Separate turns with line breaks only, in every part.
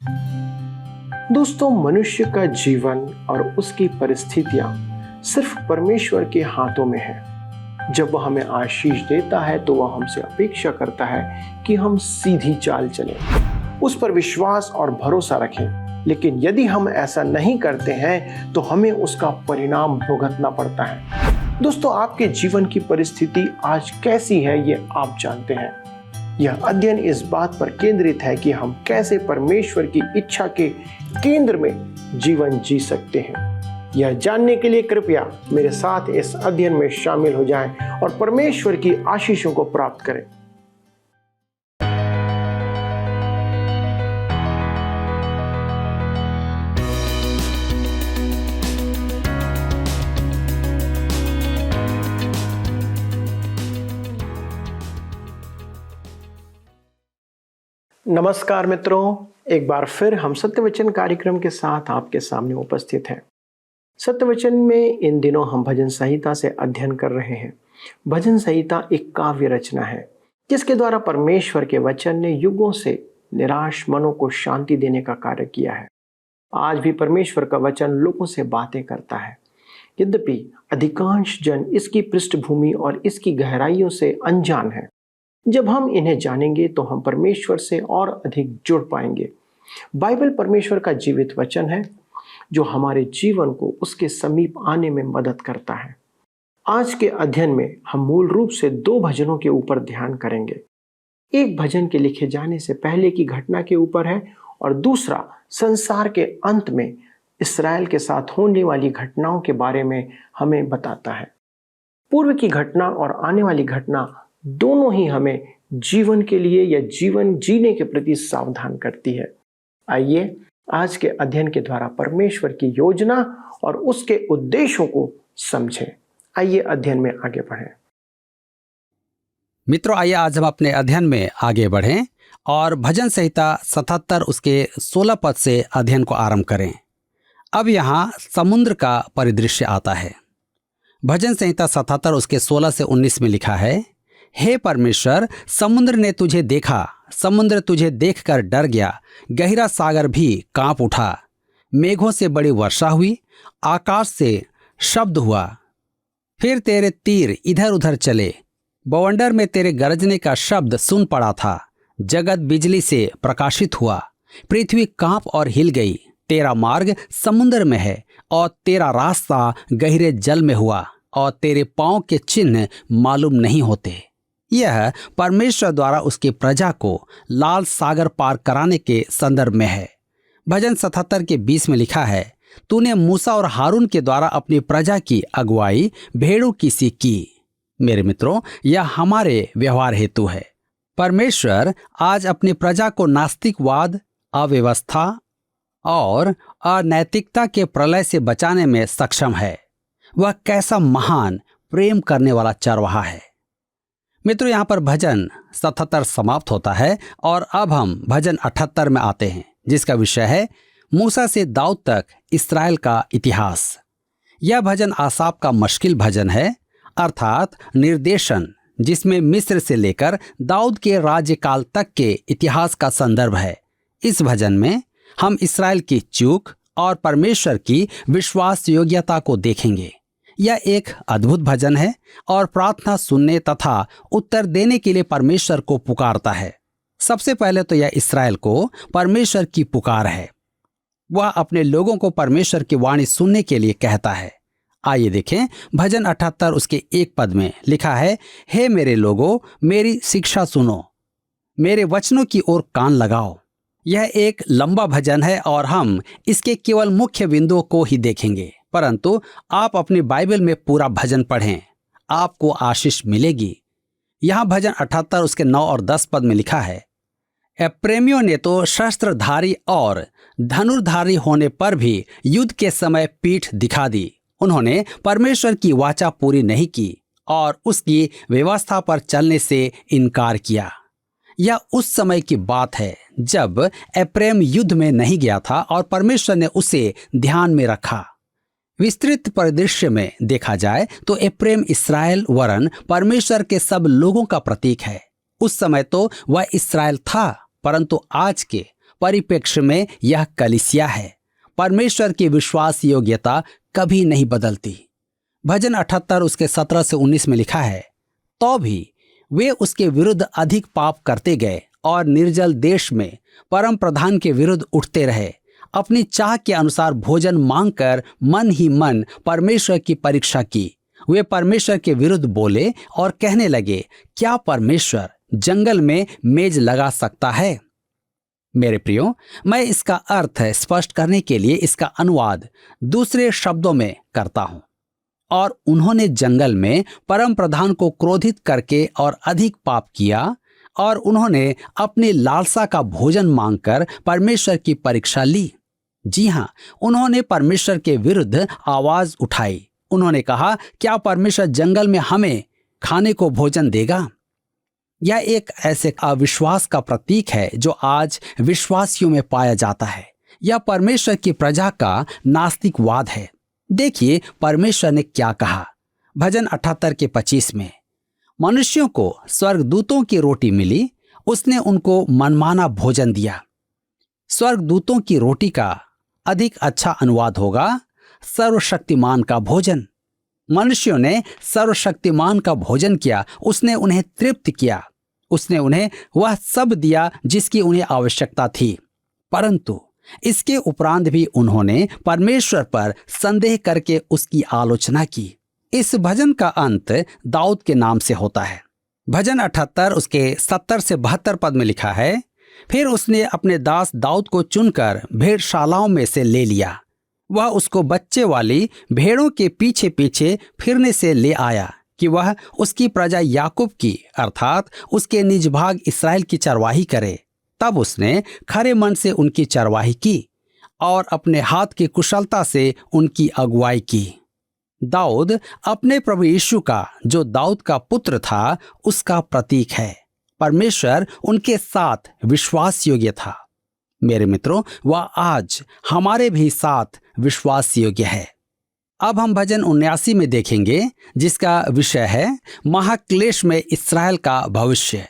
दोस्तों, मनुष्य का जीवन और उसकी परिस्थितियां सिर्फ परमेश्वर के हाथों में है। जब वह हमें आशीष देता है तो वह हमसे अपेक्षा करता है कि हम सीधी चाल चलें, उस पर विश्वास और भरोसा रखें। लेकिन यदि हम ऐसा नहीं करते हैं तो हमें उसका परिणाम भुगतना पड़ता है। दोस्तों, आपके जीवन की परिस्थिति आज कैसी है ये आप जानते हैं। यह अध्ययन इस बात पर केंद्रित है कि हम कैसे परमेश्वर की इच्छा के केंद्र में जीवन जी सकते हैं। यह जानने के लिए कृपया मेरे साथ इस अध्ययन में शामिल हो जाएं और परमेश्वर की आशीषों को प्राप्त करें। नमस्कार मित्रों, एक बार फिर हम सत्यवचन कार्यक्रम के साथ आपके सामने उपस्थित हैं। सत्यवचन में इन दिनों हम भजन संहिता से अध्ययन कर रहे हैं। भजन संहिता एक काव्य रचना है जिसके द्वारा परमेश्वर के वचन ने युगों से निराश मनों को शांति देने का कार्य किया है। आज भी परमेश्वर का वचन लोगों से बातें करता है। यद्यपि अधिकांश जन इसकी पृष्ठभूमि और इसकी गहराइयों से अनजान है। जब हम इन्हें जानेंगे तो हम परमेश्वर से और अधिक जुड़ पाएंगे। बाइबल परमेश्वर का जीवित वचन है जो हमारे जीवन को उसके समीप आने में मदद करता है। आज के अध्ययन में हम मूल रूप से 2 भजनों के ऊपर ध्यान करेंगे। एक भजन के लिखे जाने से पहले की घटना के ऊपर है और दूसरा संसार के अंत में इस्राएल के साथ होने वाली घटनाओं के बारे में हमें बताता है। पूर्व की घटना और आने वाली घटना दोनों ही हमें जीवन के लिए या जीवन जीने के प्रति सावधान करती है। आइए आज के अध्ययन के द्वारा परमेश्वर की योजना और उसके उद्देश्यों को समझें। आइए अध्ययन में आगे बढ़ें।
मित्रों, आइए आज हम अपने अध्ययन में आगे बढ़ें और भजन संहिता 77 उसके 16 पद से अध्ययन को आरंभ करें। अब यहाँ समुद्र का परिदृश्य आता है। भजन संहिता 77 उसके 16 से 19 में लिखा है, हे परमेश्वर, समुद्र ने तुझे देखा, समुद्र तुझे देखकर डर गया, गहरा सागर भी कांप उठा। मेघों से बड़ी वर्षा हुई, आकाश से शब्द हुआ, फिर तेरे तीर इधर उधर चले, बवंडर में तेरे गरजने का शब्द सुन पड़ा था। जगत बिजली से प्रकाशित हुआ, पृथ्वी कांप और हिल गई। तेरा मार्ग समुद्र में है और तेरा रास्ता गहरे जल में हुआ और तेरे पांव के चिन्ह मालूम नहीं होते। यह परमेश्वर द्वारा उसकी प्रजा को लाल सागर पार कराने के संदर्भ में है। भजन 77 के 20 में लिखा है, तूने मूसा और हारून के द्वारा अपनी प्रजा की अगुवाई भेड़ों की सी की। मेरे मित्रों, यह हमारे व्यवहार हेतु है। परमेश्वर आज अपनी प्रजा को नास्तिकवाद, अव्यवस्था और अनैतिकता के प्रलय से बचाने में सक्षम है। वह कैसा महान प्रेम करने वाला चरवाहा है। मित्रों, यहाँ पर भजन 77 समाप्त होता है और अब हम भजन 78 में आते हैं जिसका विषय है मूसा से दाऊद तक इस्राएल का इतिहास। यह भजन आसाफ का मुश्किल भजन है, अर्थात निर्देशन, जिसमें मिस्र से लेकर दाऊद के राज्यकाल तक के इतिहास का संदर्भ है। इस भजन में हम इस्राएल की चूक और परमेश्वर की विश्वास योग्यता को देखेंगे। यह एक अद्भुत भजन है और प्रार्थना सुनने तथा उत्तर देने के लिए परमेश्वर को पुकारता है। सबसे पहले तो यह इस्राएल को परमेश्वर की पुकार है। वह अपने लोगों को परमेश्वर की वाणी सुनने के लिए कहता है। आइए देखें, भजन 78 उसके 1 पद में लिखा है, हे मेरे लोगों, मेरी शिक्षा सुनो, मेरे वचनों की ओर कान लगाओ। यह एक लंबा भजन है और हम इसके केवल मुख्य बिंदुओं को ही देखेंगे, परंतु आप अपनी बाइबल में पूरा भजन पढ़ें, आपको आशीष मिलेगी। यहाँ भजन 78 उसके 9 और 10 पद में लिखा है, प्रेमियों ने तो शस्त्रधारी और धनुर्धारी होने पर भी युद्ध के समय पीठ दिखा दी। उन्होंने परमेश्वर की वाचा पूरी नहीं की और उसकी व्यवस्था पर चलने से इनकार किया। यह उस समय की बात है जब एप्रेम युद्ध में नहीं गया था और परमेश्वर ने उसे ध्यान में रखा। विस्तृत परिदृश्य में देखा जाए तो एप्रेम इस्राएल वरन परमेश्वर के सब लोगों का प्रतीक है। उस समय तो वह इस्राएल था, परंतु आज के परिप्रेक्ष्य में यह कलीसिया है। परमेश्वर की विश्वास योग्यता कभी नहीं बदलती। भजन 78 उसके 17 से 19 में लिखा है, तो भी वे उसके विरुद्ध अधिक पाप करते गए और निर्जल देश में परम प्रधान के विरुद्ध उठते रहे। अपनी चाह के अनुसार भोजन मांगकर मन ही मन परमेश्वर की परीक्षा की। वे परमेश्वर के विरुद्ध बोले और कहने लगे, क्या परमेश्वर जंगल में मेज लगा सकता है? मेरे प्रियो, मैं इसका अर्थ स्पष्ट करने के लिए इसका अनुवाद दूसरे शब्दों में करता हूं। और उन्होंने जंगल में परम प्रधान को क्रोधित करके और अधिक पाप किया, और उन्होंने अपनी लालसा का भोजन मांगकर परमेश्वर की परीक्षा ली। जी हां, उन्होंने परमेश्वर के विरुद्ध आवाज उठाई। उन्होंने कहा, क्या परमेश्वर जंगल में हमें खाने को भोजन देगा? यह एक ऐसे अविश्वास का प्रतीक है जो आज विश्वासियों में पाया जाता है। यह परमेश्वर की प्रजा का नास्तिकवाद है। देखिए परमेश्वर ने क्या कहा भजन 78 के 25 में, मनुष्यों को स्वर्गदूतों की रोटी मिली, उसने उनको मनमाना भोजन दिया। स्वर्गदूतों की रोटी का अधिक अच्छा अनुवाद होगा सर्वशक्तिमान का भोजन। मनुष्यों ने सर्वशक्तिमान का भोजन किया, उसने उन्हें तृप्त किया, उसने उन्हें वह सब दिया जिसकी उन्हें आवश्यकता थी। परंतु इसके उपरांत भी उन्होंने परमेश्वर पर संदेह करके उसकी आलोचना की। इस भजन का अंत दाऊद के नाम से होता है। भजन 78 उसके 70 से 72 पद में लिखा है, फिर उसने अपने दास दाऊद को चुनकर भेड़शालाओं में से ले लिया। वह उसको बच्चे वाली भेड़ों के पीछे पीछे फिरने से ले आया कि वह उसकी प्रजा याकूब की अर्थात उसके निज भाग इस्राएल की चरवाही करे। तब उसने खरे मन से उनकी चरवाही की और अपने हाथ की कुशलता से उनकी अगुवाई की। दाऊद अपने प्रभु यीशु का, जो दाऊद का पुत्र था, उसका प्रतीक है। परमेश्वर उनके साथ विश्वास योग्य था। मेरे मित्रों, वह आज हमारे भी साथ विश्वास योग्य है। अब हम भजन 79 में देखेंगे, जिसका विषय है महाक्लेश में इस्राएल का भविष्य।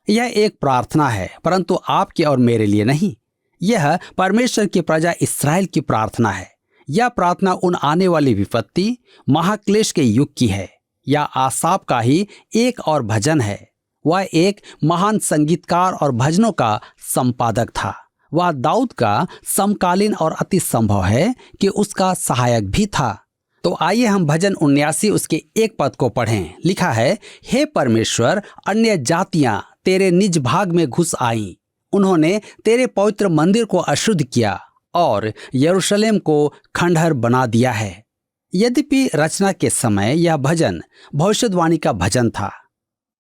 यह एक प्रार्थना है, परंतु आपके और मेरे लिए नहीं। यह परमेश्वर की प्रजा इस्राएल की प्रार्थना है। यह प्रार्थना उन आने वाली विपत्ति महाक्लेश के युग की है। यह आसाफ का ही एक और भजन है। वह एक महान संगीतकार और भजनों का संपादक था। वह दाऊद का समकालीन और अति संभव है कि उसका सहायक भी था। तो आइए हम भजन 79 उसके 1 पद को पढ़ें। लिखा है, हे परमेश्वर, अन्य जातियां तेरे निज भाग में घुस आईं। उन्होंने तेरे पवित्र मंदिर को अशुद्ध किया और यरूशलेम को खंडहर बना दिया है। यद्यपि रचना के समय यह भजन भविष्यवाणी का भजन था,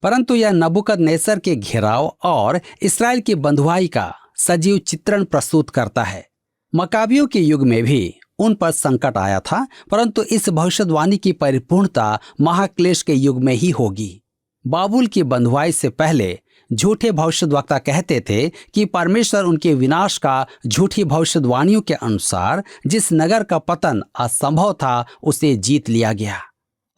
परंतु यह नबूकदनेस्सर के घेराव और इस्राएल की बंधुआई का सजीव चित्रण प्रस्तुत करता है। मकाबियों के युग में भी उन पर संकट आया था, परंतु इस भविष्यवाणी की परिपूर्णता महाक्लेश के युग में ही होगी। बाबुल की बंधुआई से पहले झूठे भविष्यद्वक्ता कहते थे कि परमेश्वर उनके विनाश का झूठी भविष्यवाणियों के अनुसार जिस नगर का पतन असंभव था उसे जीत लिया गया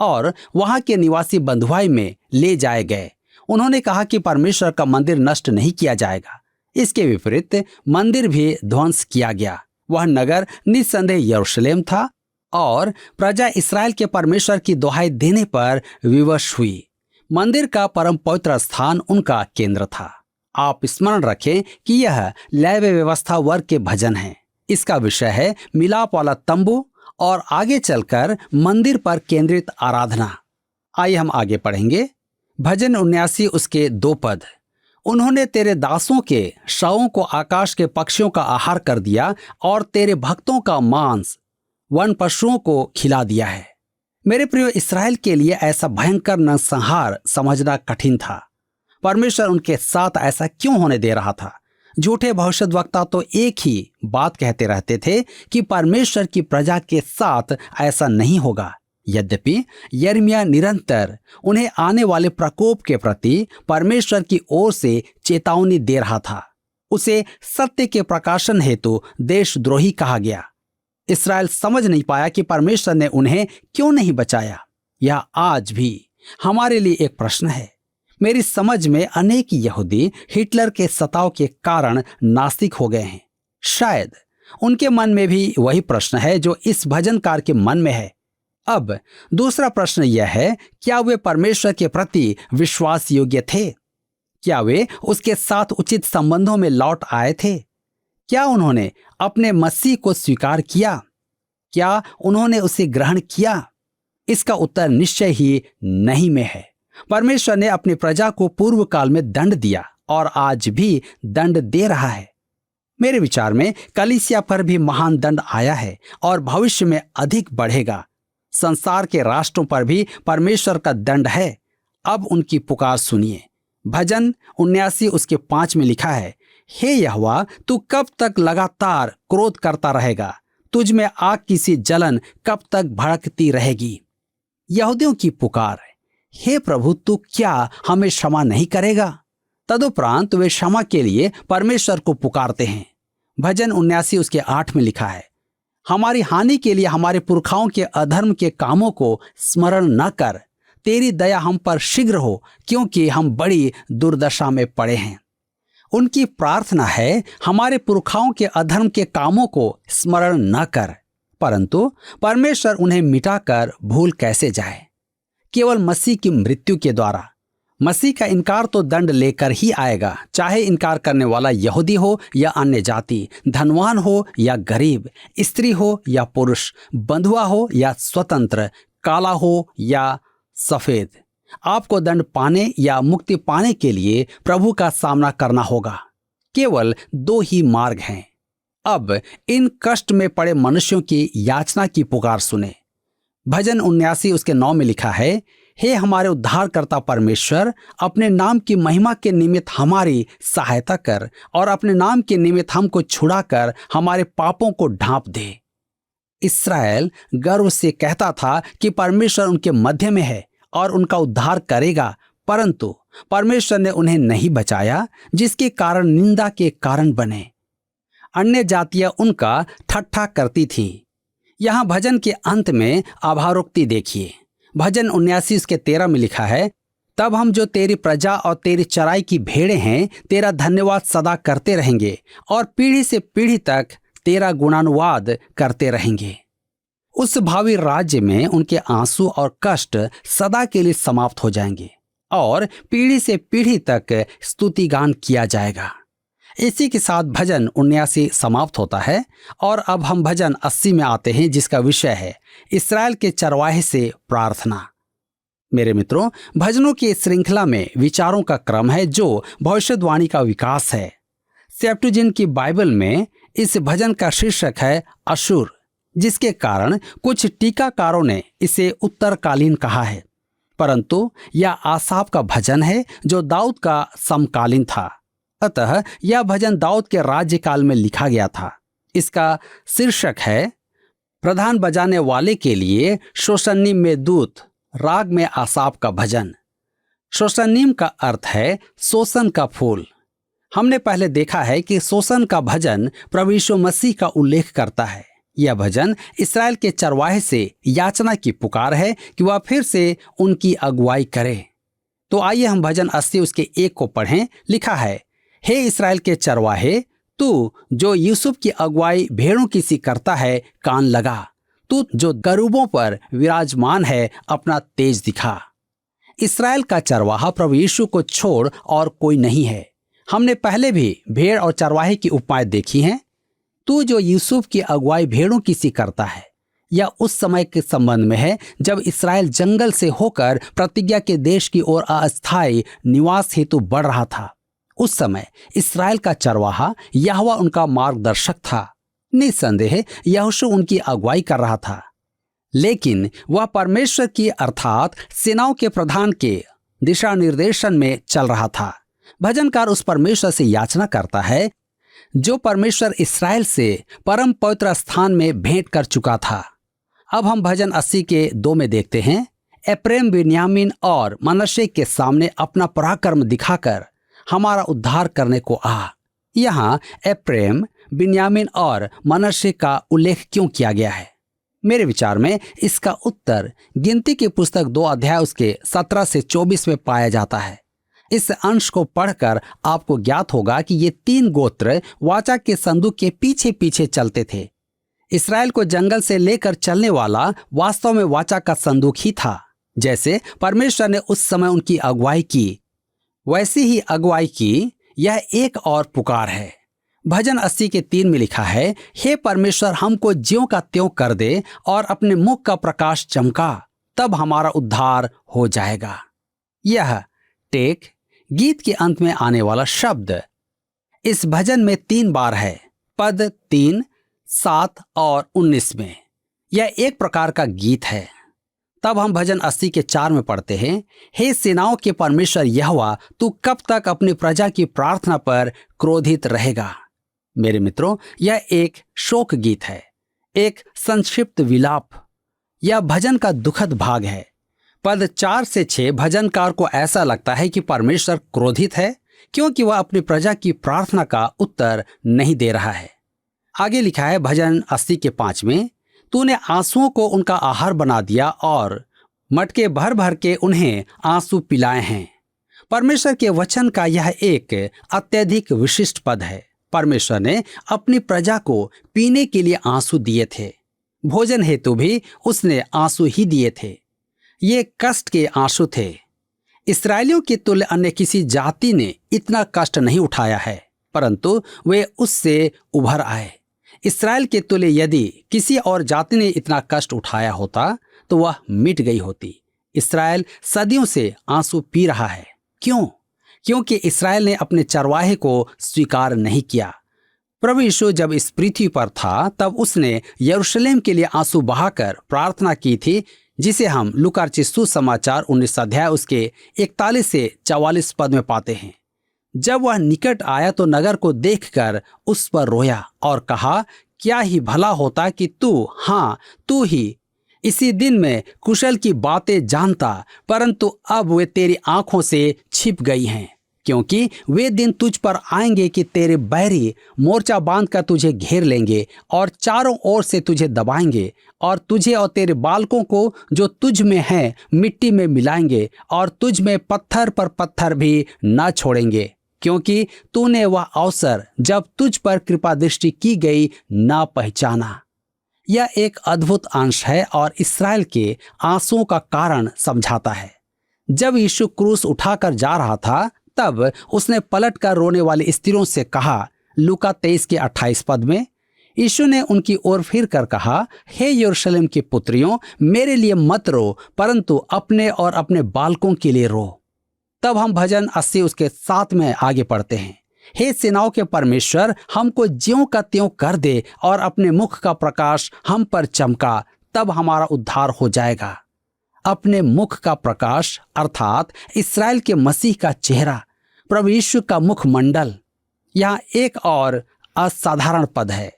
और वहां के निवासी बंधुआई में ले जाए गए। उन्होंने कहा कि परमेश्वर का मंदिर नष्ट नहीं किया जाएगा। इसके विपरीत मंदिर भी ध्वंस किया गया। वह नगर निस्संदेह यरूशलेम था और प्रजा इस्राएल के परमेश्वर की दुहाई देने पर विवश हुई। मंदिर का परम पवित्र स्थान उनका केंद्र था। आप स्मरण रखें कि यह लेवी व्यवस्था वर्ग के भजन है। इसका विषय है मिलाप वाला तंबू और आगे चलकर मंदिर पर केंद्रित आराधना। आइए हम आगे पढ़ेंगे। भजन 79 उसके 2 पद। उन्होंने तेरे दासों के शवों को आकाश के पक्षियों का आहार कर दिया और तेरे भक्तों का मांस वन पशुओं को खिला दिया है। मेरे प्रिय, इस्राएल के लिए ऐसा भयंकर नरसंहार समझना कठिन था। परमेश्वर उनके साथ ऐसा क्यों होने दे रहा था? झूठे भविष्यद्वक्ता तो एक ही बात कहते रहते थे कि परमेश्वर की प्रजा के साथ ऐसा नहीं होगा। यद्यपि यिर्मयाह निरंतर उन्हें आने वाले प्रकोप के प्रति परमेश्वर की ओर से चेतावनी दे रहा था। उसे सत्य के प्रकाशन हेतु देशद्रोही कहा गया। इस्राएल समझ नहीं पाया कि परमेश्वर ने उन्हें क्यों नहीं बचाया। यह आज भी हमारे लिए एक प्रश्न है। मेरी समझ में अनेक यहूदी हिटलर के सताव के कारण नास्तिक हो गए हैं। शायद उनके मन में भी वही प्रश्न है जो इस भजनकार के मन में है। अब दूसरा प्रश्न यह है, क्या वे परमेश्वर के प्रति विश्वास योग्य थे? क्या वे उसके साथ उचित संबंधों में लौट आए थे? क्या उन्होंने अपने मसीह को स्वीकार किया? क्या उन्होंने उसे ग्रहण किया? इसका उत्तर निश्चय ही नहीं में है। परमेश्वर ने अपनी प्रजा को पूर्व काल में दंड दिया और आज भी दंड दे रहा है। मेरे विचार में कलीसिया पर भी महान दंड आया है और भविष्य में अधिक बढ़ेगा। संसार के राष्ट्रों पर भी परमेश्वर का दंड है। अब उनकी पुकार सुनिए। भजन 79 उसके 5 में लिखा है, हे यहोवा, तू कब तक लगातार क्रोध करता रहेगा? तुझ में आग की सी जलन कब तक भड़कती रहेगी? यहूदियों की पुकार, हे प्रभु, तू क्या हमें क्षमा नहीं करेगा? तदुपरांत वे क्षमा के लिए परमेश्वर को पुकारते हैं। भजन 79 उसके 8 में लिखा है, हमारी हानि के लिए हमारे पुरखाओं के अधर्म के कामों को स्मरण न कर, तेरी दया हम पर शीघ्र हो, क्योंकि हम बड़ी दुर्दशा में पड़े हैं। उनकी प्रार्थना है, हमारे पुरखाओं के अधर्म के कामों को स्मरण न कर, परंतु परमेश्वर उन्हें मिटाकर भूल कैसे जाए? केवल मसीह की मृत्यु के द्वारा। मसीह का इनकार तो दंड लेकर ही आएगा, चाहे इनकार करने वाला यहूदी हो या अन्य जाति, धनवान हो या गरीब, स्त्री हो या पुरुष, बंधुआ हो या स्वतंत्र, काला हो या सफेद। आपको दंड पाने या मुक्ति पाने के लिए प्रभु का सामना करना होगा। केवल 2 ही मार्ग हैं। अब इन कष्ट में पड़े मनुष्यों की याचना की पुकार सुने। भजन 79 उसके 9 में लिखा है, हे हमारे उद्धारकर्ता परमेश्वर, अपने नाम की महिमा के निमित्त हमारी सहायता कर और अपने नाम के निमित्त हमको छुड़ाकर हमारे पापों को ढांप दे। इस्राएल गर्व से कहता था कि परमेश्वर उनके मध्य में है और उनका उद्धार करेगा, परंतु परमेश्वर ने उन्हें नहीं बचाया, जिसके कारण निंदा के कारण बने। अन्य जातियां उनका ठट्ठा करती थीं। यहां भजन के अंत में आभारोक्ति देखिए। भजन 79 उसके 13 में लिखा है, तब हम जो तेरी प्रजा और तेरी चराई की भेड़ें हैं, तेरा धन्यवाद सदा करते रहेंगे और पीढ़ी से पीढ़ी तक तेरा गुणानुवाद करते रहेंगे। उस भावी राज्य में उनके आंसू और कष्ट सदा के लिए समाप्त हो जाएंगे और पीढ़ी से पीढ़ी तक स्तुति गान किया जाएगा। इसी के साथ भजन 79 समाप्त होता है और अब हम भजन 80 में आते हैं, जिसका विषय है इस्राएल के चरवाहे से प्रार्थना। मेरे मित्रों, भजनों की श्रृंखला में विचारों का क्रम है जो भविष्यवाणी का विकास है। सेप्टुजिंट की बाइबल में इस भजन का शीर्षक है अशुर, जिसके कारण कुछ टीकाकारों ने इसे उत्तरकालीन कहा है, परंतु यह आसाफ का भजन है जो दाऊद का समकालीन था। अतः यह भजन दाऊद के राज्यकाल में लिखा गया था। इसका शीर्षक है प्रधान बजाने वाले के लिए शोशन्नीम में दूत, राग में आसाफ का भजन। शोशन्नीम का अर्थ है शोषण का फूल। हमने पहले देखा है कि शोषण का भजन प्रभु यीशु मसीह का उल्लेख करता है। यह भजन इस्राएल के चरवाहे से याचना की पुकार है कि वह फिर से उनकी अगुवाई करे। तो आइए हम भजन 80 उसके 1 को पढ़ें। लिखा है, हे इस्राएल के चरवाहे, तू जो यूसुफ की अगुवाई भेड़ों की सी करता है, कान लगा। तू जो गरूबों पर विराजमान है, अपना तेज दिखा। इस्राएल का चरवाहा प्रभु यीशु को छोड़ और कोई नहीं है। हमने पहले भी भेड़ और चरवाहे की उपमाएं देखी हैं। तू जो यूसुफ की अगुवाई भेड़ों की सी करता है, यह उस समय के संबंध में है जब इस्राएल जंगल से होकर प्रतिज्ञा के देश की ओर अस्थायी निवास हेतु बढ़ रहा था। उस समय इस्राएल का चरवाहा यहोवा उनका मार्गदर्शक था। निस्संदेह यहोशू उनकी अगुवाई कर रहा था, लेकिन वह परमेश्वर की अर्थात सेनाओं के प्रधान के दिशा निर्देशन में चल रहा था। भजनकार उस परमेश्वर से याचना करता है जो परमेश्वर इस्राएल से परम पवित्र स्थान में भेंट कर चुका था। अब हम भजन 80 के 2 में देखते हैं, एप्रैम, बिन्यामीन और मनश्शे के सामने अपना पराक्रम दिखाकर हमारा उद्धार करने को आ। यहाँ एप्रैम, बिन्यामीन और मनश्शे का उल्लेख क्यों किया गया है? मेरे विचार में इसका उत्तर गिनती की पुस्तक 2 अध्याय उसके 17 से 24 में पाया जाता है। इस अंश को पढ़कर आपको ज्ञात होगा कि ये 3 गोत्र वाचा के संदूक के पीछे पीछे चलते थे। इस्राएल को जंगल से लेकर चलने वाला वास्तव में वाचा का संदूक ही था। जैसे परमेश्वर ने उस समय उनकी अगुवाई की, वैसी ही अगुवाई की यह एक और पुकार है। भजन 80 के 3 में लिखा है, हे परमेश्वर, हमको ज्यों का त्यों कर दे और अपने मुख का प्रकाश चमका, तब हमारा उद्धार हो जाएगा। यह टेक गीत के अंत में आने वाला शब्द इस भजन में 3 बार है, पद 3, 7 और 19 में। यह एक प्रकार का गीत है। तब हम भजन 80 के 4 में पढ़ते हैं, हे सेनाओं के परमेश्वर यहोवा, तू कब तक अपनी प्रजा की प्रार्थना पर क्रोधित रहेगा। मेरे मित्रों, यह एक शोक गीत है, एक संक्षिप्त विलाप। यह भजन का दुखद भाग है। पद 4 से 6 भजनकार को ऐसा लगता है कि परमेश्वर क्रोधित है क्योंकि वह अपनी प्रजा की प्रार्थना का उत्तर नहीं दे रहा है। आगे लिखा है भजन 80 के 5 में, तूने आंसुओं को उनका आहार बना दिया और मटके भर भर के उन्हें आंसू पिलाए हैं। परमेश्वर के वचन का यह एक अत्यधिक विशिष्ट पद है। परमेश्वर ने अपनी प्रजा को पीने के लिए आंसू दिए थे। भोजन हेतु भी उसने आंसू ही दिए थे। ये कष्ट के आंसू थे। इस्राएलियों के तुल्य अन्य किसी जाति ने इतना कष्ट नहीं उठाया है, परंतु वे उससे उभर आए। इस्राएल के तुल्य यदि किसी और जाति ने इतना कष्ट उठाया होता तो वह मिट गई होती। इस्राएल सदियों से आंसू पी रहा है। क्यों? क्योंकि इस्राएल ने अपने चरवाहे को स्वीकार नहीं किया। प्रभु यीशु जब इस पृथ्वी पर था तब उसने यरूशलेम के लिए आंसू बहाकर प्रार्थना की थी, जिसे हम लूका रचित सुसमाचार 19 अध्याय उसके 41 से 44 पद में पाते हैं। जब वह निकट आया तो नगर को देखकर उस पर रोया और कहा, क्या ही भला होता कि तू ही इसी दिन में कुशल की बातें जानता, परंतु अब वे तेरी आंखों से छिप गई हैं, क्योंकि वे दिन तुझ पर आएंगे कि तेरे बैरी मोर्चा बांधकर तुझे घेर लेंगे और चारों ओर से तुझे दबाएंगे और तुझे और तेरे बालकों को जो तुझ में है मिट्टी में मिलाएंगे और तुझ में पत्थर पर पत्थर भी न छोड़ेंगे, क्योंकि तूने वह अवसर जब तुझ पर कृपा दृष्टि की गई ना पहचाना। यह एक अद्भुत अंश है और इस्राएल के आंसुओं का कारण समझाता है। जब यीशु क्रूस उठाकर जा रहा था तब उसने पलटकर रोने वाली स्त्रियों से कहा, लूका 23 के 28 पद में यीशु ने उनकी ओर फिर कर कहा, हे यरूशलेम की पुत्रियों, मेरे लिए मत रो, परंतु अपने और अपने बालकों के लिए रो। तब हम भजन 80 उसके 7 में आगे पढ़ते हैं, हे सेनाओं के परमेश्वर, हमको ज्यों का त्यों कर दे और अपने मुख का प्रकाश हम पर चमका, तब हमारा उद्धार हो जाएगा। अपने मुख का प्रकाश अर्थात इस्राएल के मसीह का चेहरा, प्रभु यीशु का मुखमंडल। यहाँ एक और असाधारण पद है।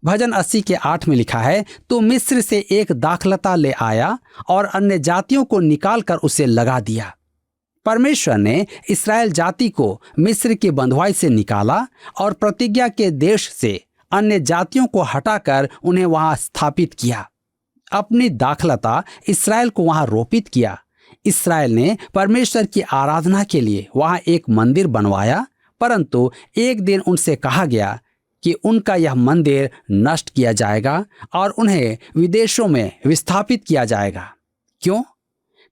भजन 80 के 8 में लिखा है, तू मिस्र से एक दाखलता ले आया और अन्य जातियों को निकाल कर उसे लगा दिया। परमेश्वर ने इस्राएल जाति को मिस्र की बंधुआई से निकाला और प्रतिज्ञा के देश से अन्य जातियों को हटाकर उन्हें वहां स्थापित किया। अपनी दाखलता इस्राएल को वहां रोपित किया। इस्राएल ने परमेश्वर की आराधना के लिए वहां एक मंदिर बनवाया, परंतु एक दिन उनसे कहा गया कि उनका यह मंदिर नष्ट किया जाएगा और उन्हें विदेशों में विस्थापित किया जाएगा। क्यों?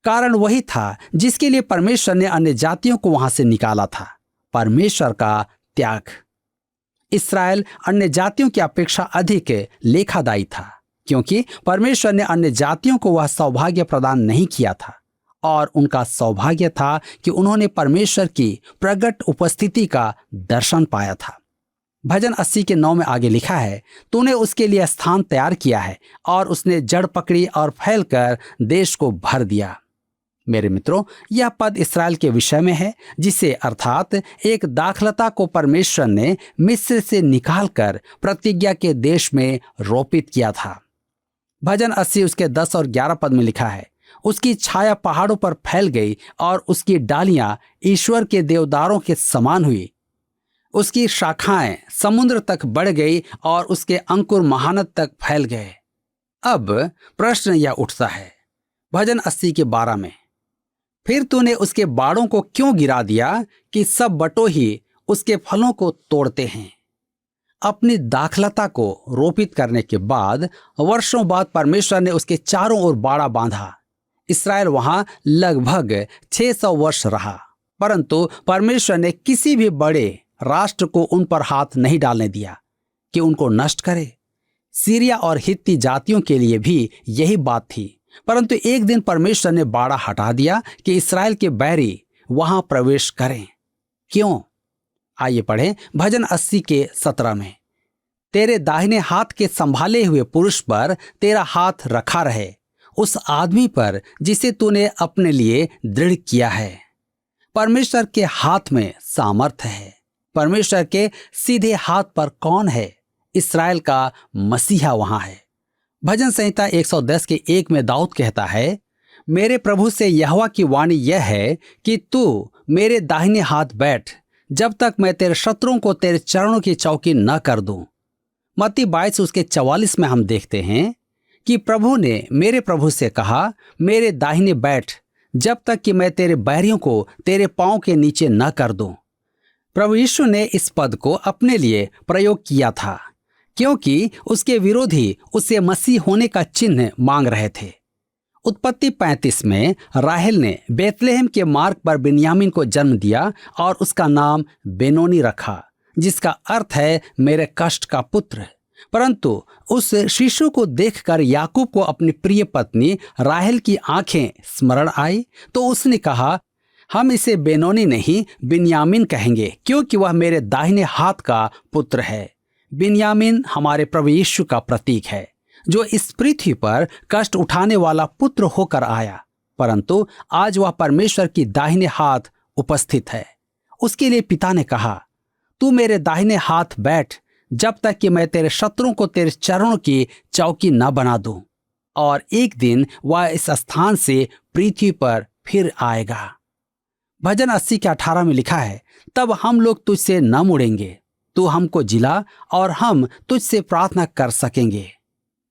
कारण वही था जिसके लिए परमेश्वर ने अन्य जातियों को वहां से निकाला था, परमेश्वर का त्याग। इस्राएल अन्य जातियों की अपेक्षा अधिक लेखादायी था, क्योंकि परमेश्वर ने अन्य जातियों को वह सौभाग्य प्रदान नहीं किया था और उनका सौभाग्य था कि उन्होंने परमेश्वर की प्रगट उपस्थिति का दर्शन पाया था। भजन 80 के 9 में आगे लिखा है, तूने उसके लिए स्थान तैयार किया है और उसने जड़ पकड़ी और फैलकर देश को भर दिया। मेरे मित्रों, यह पद इस्राएल के विषय में है, जिसे अर्थात एक दाखलता को परमेश्वर ने मिस्र से निकालकर प्रतिज्ञा के देश में रोपित किया था। भजन 80 उसके 10 और 11 पद में लिखा है, उसकी छाया पहाड़ों पर फैल गई और उसकी डालियां ईश्वर के देवदारों के समान हुई। उसकी शाखाएं समुद्र तक बढ़ गई और उसके अंकुर महानद तक फैल गए। अब प्रश्न यह उठता है भजन 80 के 12 में, फिर तूने उसके बाड़ों को क्यों गिरा दिया कि सब बटोही उसके फलों को तोड़ते हैं। अपनी दाखलता को रोपित करने के बाद वर्षों बाद परमेश्वर ने उसके चारों ओर बाड़ा बांधा। इस्राएल वहां लगभग 600 वर्ष रहा, परंतु परमेश्वर ने किसी भी बड़े राष्ट्र को उन पर हाथ नहीं डालने दिया कि उनको नष्ट करे। सीरिया और हित्ती जातियों के लिए भी यही बात थी, परंतु एक दिन परमेश्वर ने बाड़ा हटा दिया कि इस्राएल के बैरी वहां प्रवेश करें। क्यों? आइए पढ़ें भजन 80 के 17 में। तेरे दाहिने हाथ के संभाले हुए पुरुष पर तेरा हाथ रखा रहे, उस आदमी पर जिसे तूने अपने लिए दृढ़ किया है। परमेश्वर के हाथ में सामर्थ्य है। परमेश्वर के सीधे हाथ पर कौन है? इस्राएल का मसीहा वहां है। भजन संहिता 110 के 1 में दाऊद कहता है, मेरे प्रभु से यहोवा की वाणी यह है कि तू मेरे दाहिने हाथ बैठ, जब तक मैं तेरे शत्रुओं को तेरे चरणों की चौकी न कर दूं। मत्ती 22 उसके 44 में हम देखते हैं कि प्रभु ने मेरे प्रभु से कहा, मेरे दाहिने बैठ, जब तक कि मैं तेरे बैरियों को तेरे पांव के नीचे न कर दूं। प्रभु यीशु ने इस पद को अपने लिए प्रयोग किया था, क्योंकि उसके विरोधी उससे मसीह होने का चिन्ह मांग रहे थे। उत्पत्ति 35 में राहेल ने बेतलेहम के मार्ग पर बिन्यामीन को जन्म दिया और उसका नाम बेनोनी रखा, जिसका अर्थ है मेरे कष्ट का पुत्र। परंतु उस शिशु को देखकर याकूब को अपनी प्रिय पत्नी राहेल की आंखें स्मरण आई, तो उसने कहा, हम इसे बेनोनी नहीं बिन्यामीन कहेंगे, क्योंकि वह मेरे दाहिने हाथ का पुत्र है। बिन्यामीन हमारे प्रभु यीशु का प्रतीक है, जो इस पृथ्वी पर कष्ट उठाने वाला पुत्र होकर आया, परंतु आज वह परमेश्वर की दाहिने हाथ उपस्थित है। उसके लिए पिता ने कहा, तू मेरे दाहिने हाथ बैठ, जब तक कि मैं तेरे शत्रुओं को तेरे चरणों की चौकी न बना दूं। और एक दिन वह इस स्थान से पृथ्वी पर फिर आएगा। भजन 80 के 18 में लिखा है, तब हम लोग तुझसे न मुड़ेंगे, तू हमको जिला और हम तुझसे प्रार्थना कर सकेंगे।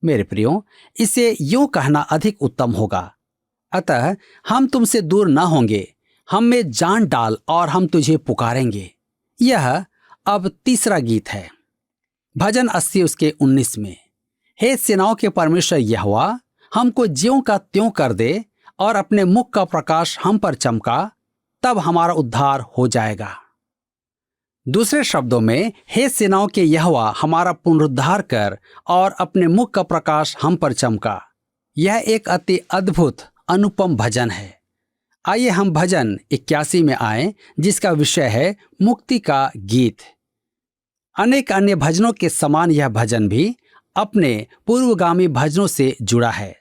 मेरे प्रियो, इसे यूं कहना अधिक उत्तम होगा, अतः हम तुमसे दूर न होंगे, हम में जान डाल और हम तुझे पुकारेंगे। यह अब तीसरा गीत है। भजन 80 उसके 19 में, हे सेनाओं के परमेश्वर यहोवा, हमको ज्यों का त्यों कर दे और अपने मुख का प्रकाश हम पर चमका, तब हमारा उद्धार हो जाएगा। दूसरे शब्दों में, हे सेनाओं के यहोवा, हमारा पुनरुद्धार कर और अपने मुख का प्रकाश हम पर चमका। यह एक अति अद्भुत अनुपम भजन है। आइए हम भजन 81 में आए, जिसका विषय है मुक्ति का गीत। अनेक अन्य भजनों के समान यह भजन भी अपने पूर्वगामी भजनों से जुड़ा है।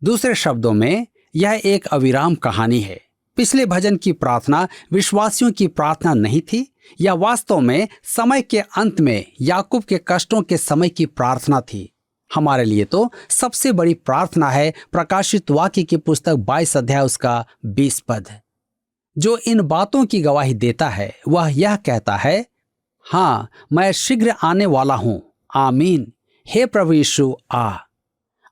दूसरे शब्दों में, यह एक अविराम कहानी है। पिछले भजन की प्रार्थना विश्वासियों की प्रार्थना नहीं थी, यह वास्तव में समय के अंत में याकूब के कष्टों के समय की प्रार्थना थी। हमारे लिए तो सबसे बड़ी प्रार्थना है प्रकाशित वाक्य की पुस्तक 22 अध्याय उसका 20 पद, जो इन बातों की गवाही देता है। वह यह कहता है, हाँ, मैं शीघ्र आने वाला हूं, आमीन, हे प्रभु यीशु आ।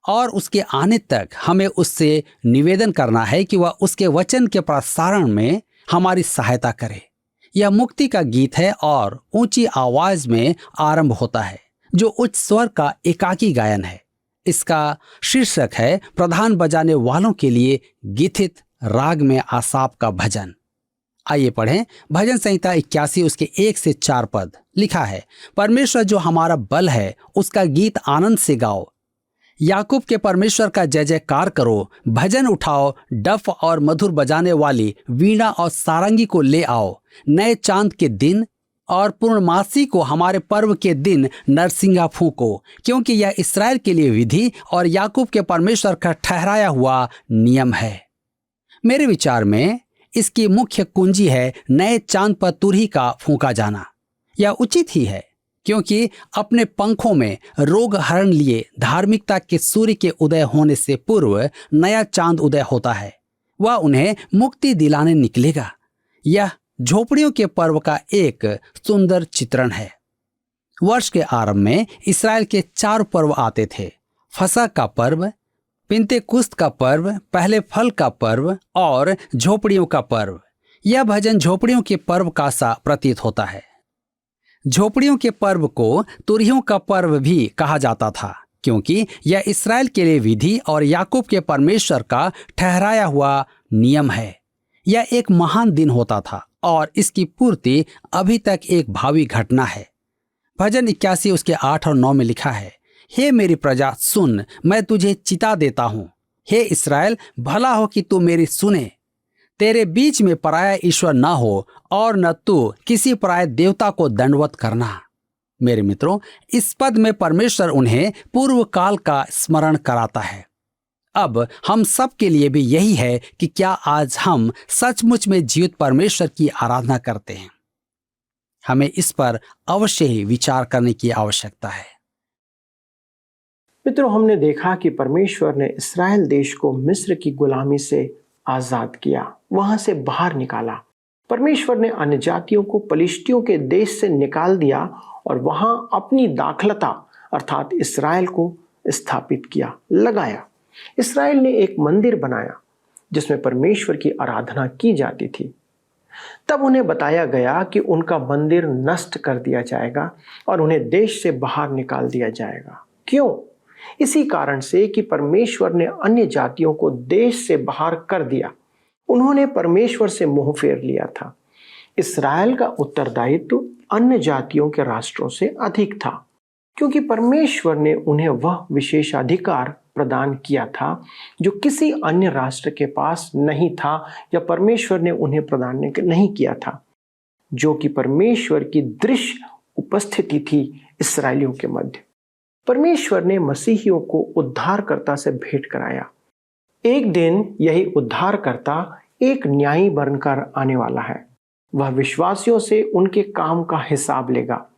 और उसके आने तक हमें उससे निवेदन करना है कि वह उसके वचन के प्रसारण में हमारी सहायता करे। यह मुक्ति का गीत है और ऊंची आवाज में आरंभ होता है, जो उच्च स्वर का एकाकी गायन है। इसका शीर्षक है प्रधान बजाने वालों के लिए गीथित राग में आसाप का भजन। आइए पढ़ें भजन संहिता 81 उसके 1 से 4 पद। लिखा है, परमेश्वर जो हमारा बल है, उसका गीत आनंद से गाओ। याकूब के परमेश्वर का जय जयकार करो। भजन उठाओ, डफ और मधुर बजाने वाली वीणा और सारंगी को ले आओ। नए चांद के दिन और पूर्णमासी को, हमारे पर्व के दिन नरसिंगा फूंको, क्योंकि यह इस्राएल के लिए विधि और याकूब के परमेश्वर का ठहराया हुआ नियम है। मेरे विचार में इसकी मुख्य कुंजी है नए चांद पर तुरही का फूंका जाना। यह उचित ही है, क्योंकि अपने पंखों में रोग हरण लिए धार्मिकता के सूर्य के उदय होने से पूर्व नया चांद उदय होता है। वह उन्हें मुक्ति दिलाने निकलेगा। यह झोपड़ियों के पर्व का एक सुंदर चित्रण है। वर्ष के आरंभ में इस्राएल के 4 पर्व आते थे: फसह का पर्व, पिंतेकुस्त का पर्व, पहले फल का पर्व और झोपड़ियों का पर्व। यह भजन झोपड़ियों के पर्व का सा प्रतीत होता है। झोपड़ियों के पर्व को तुरहियों का पर्व भी कहा जाता था, क्योंकि यह इस्राएल के लिए विधि और याकूब के परमेश्वर का ठहराया हुआ नियम है। यह एक महान दिन होता था और इसकी पूर्ति अभी तक एक भावी घटना है। भजन 81 उसके 8 और 9 में लिखा है, हे मेरी प्रजा सुन, मैं तुझे चिता देता हूँ। हे इस्राएल, भला हो कि तू मेरी सुने। तेरे बीच में पराया ईश्वर न हो और न तू किसी पराये देवता को दंडवत करना। मेरे मित्रों, इस पद में परमेश्वर उन्हें पूर्व काल का स्मरण कराता है। अब हम सब के लिए भी यही है कि क्या आज हम सचमुच में जीवित परमेश्वर की आराधना करते हैं? हमें इस पर अवश्य ही विचार करने की आवश्यकता है।
मित्रों, हमने देखा कि परमेश्वर ने इस्राएल देश को मिस्र की गुलामी से आजाद किया, वहां से बाहर निकाला। परमेश्वर ने अन्य जातियों को पलिश्तियों के देश से निकाल दिया और वहां अपनी दाखलता अर्थात इस्राएल को स्थापित किया, लगाया। इस्राएल ने एक मंदिर बनाया जिसमें परमेश्वर की आराधना की जाती थी। तब उन्हें बताया गया कि उनका मंदिर नष्ट कर दिया जाएगा और उन्हें देश से बाहर निकाल दिया जाएगा। क्यों? इसी कारण से कि परमेश्वर ने अन्य जातियों को देश से बाहर कर दिया। उन्होंने परमेश्वर से मुंह फेर लिया था। इस्राएल का उत्तरदायित्व अन्य जातियों के राष्ट्रों से अधिक था, क्योंकि परमेश्वर ने उन्हें वह विशेषाधिकार प्रदान किया था जो किसी अन्य राष्ट्र के पास नहीं था या परमेश्वर ने उन्हें प्रदान नहीं किया था, जो कि परमेश्वर की दृश्य उपस्थिति थी इस्राएलियों के मध्य। परमेश्वर ने मसीहियों को उद्धारकर्ता से भेंट कराया। एक दिन यही उद्धारकर्ता एक न्यायी बनकर आने वाला है। वह विश्वासियों से उनके काम का हिसाब लेगा।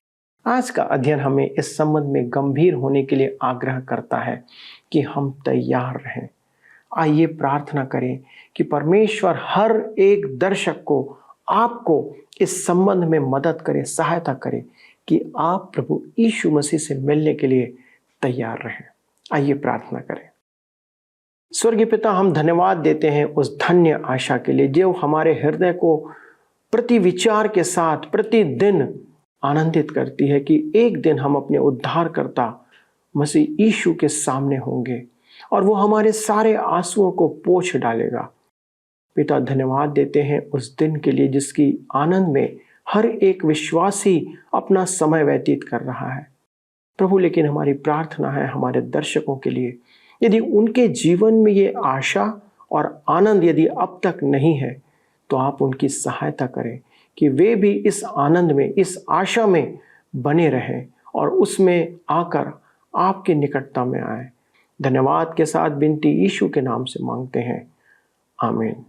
आज का अध्ययन हमें इस संबंध में गंभीर होने के लिए आग्रह करता है कि हम तैयार रहें। आइए प्रार्थना करें कि परमेश्वर हर एक दर्शक को, आपको इस संबंध में मदद करे, सहायता करे कि आप प्रभु यीशु मसीह से मिलने के लिए तैयार रहें। आइए प्रार्थना करें। स्वर्गीय पिता, हम धन्यवाद देते हैं उस धन्य आशा के लिए जो हमारे हृदय को प्रति विचार के साथ प्रतिदिन आनंदित करती है कि एक दिन हम अपने उद्धारकर्ता मसीह यीशु के सामने होंगे और वो हमारे सारे आंसुओं को पोंछ डालेगा। पिता, धन्यवाद देते हैं उस दिन के लिए जिसकी आनंद में हर एक विश्वासी अपना समय व्यतीत कर रहा है प्रभु। लेकिन हमारी प्रार्थना है हमारे दर्शकों के लिए, यदि उनके जीवन में ये आशा और आनंद यदि अब तक नहीं है तो आप उनकी सहायता करें कि वे भी इस आनंद में, इस आशा में बने रहें और उसमें आकर आपके निकटता में आए। धन्यवाद के साथ विनती यीशु के नाम से मांगते हैं, आमीन।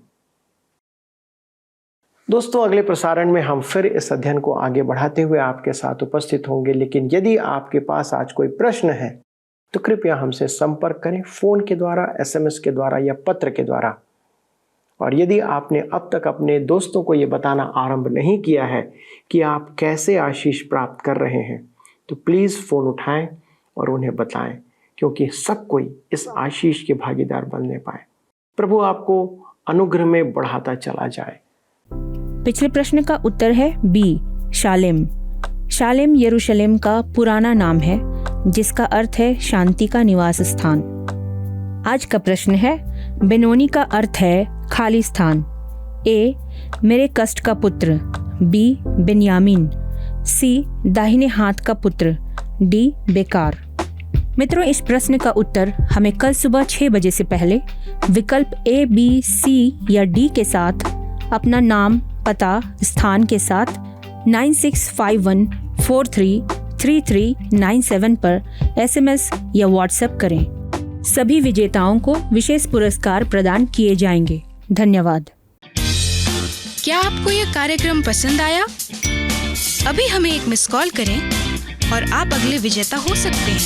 दोस्तों, अगले प्रसारण में हम फिर इस अध्ययन को आगे बढ़ाते हुए आपके साथ उपस्थित होंगे। लेकिन यदि आपके पास आज कोई प्रश्न है तो कृपया हमसे संपर्क करें, फोन के द्वारा, SMS के द्वारा या पत्र के द्वारा। और यदि आपने अब तक अपने दोस्तों को ये बताना आरंभ नहीं किया है कि आप कैसे आशीष प्राप्त कर रहे हैं तो प्लीज़ फ़ोन उठाएं और उन्हें बताएं, क्योंकि सब कोई इस आशीष के भागीदार बनने पाए। प्रभु आपको अनुग्रह में बढ़ाता चला जाए।
पिछले प्रश्न का उत्तर है बी, शालेम। शालेम यरूशलेम का पुराना नाम है जिसका अर्थ है शांति का निवास स्थान। आज का प्रश्न है, बेनोनी का अर्थ है खाली स्थान। ए, मेरे कष्ट का पुत्र। बी, बेन्यामीन। सी, दाहिने हाथ का पुत्र। डी, बेकार। मित्रों, इस प्रश्न का उत्तर हमें कल सुबह 6 बजे से पहले विकल्प A, B, C या D के साथ अपना नाम, पता, स्थान के साथ 9651433397 पर SMS या WhatsApp करें। सभी विजेताओं को विशेष पुरस्कार प्रदान किए जाएंगे। धन्यवाद।
क्या आपको यह कार्यक्रम पसंद आया? अभी हमें एक मिस कॉल करें और आप अगले विजेता हो सकते हैं।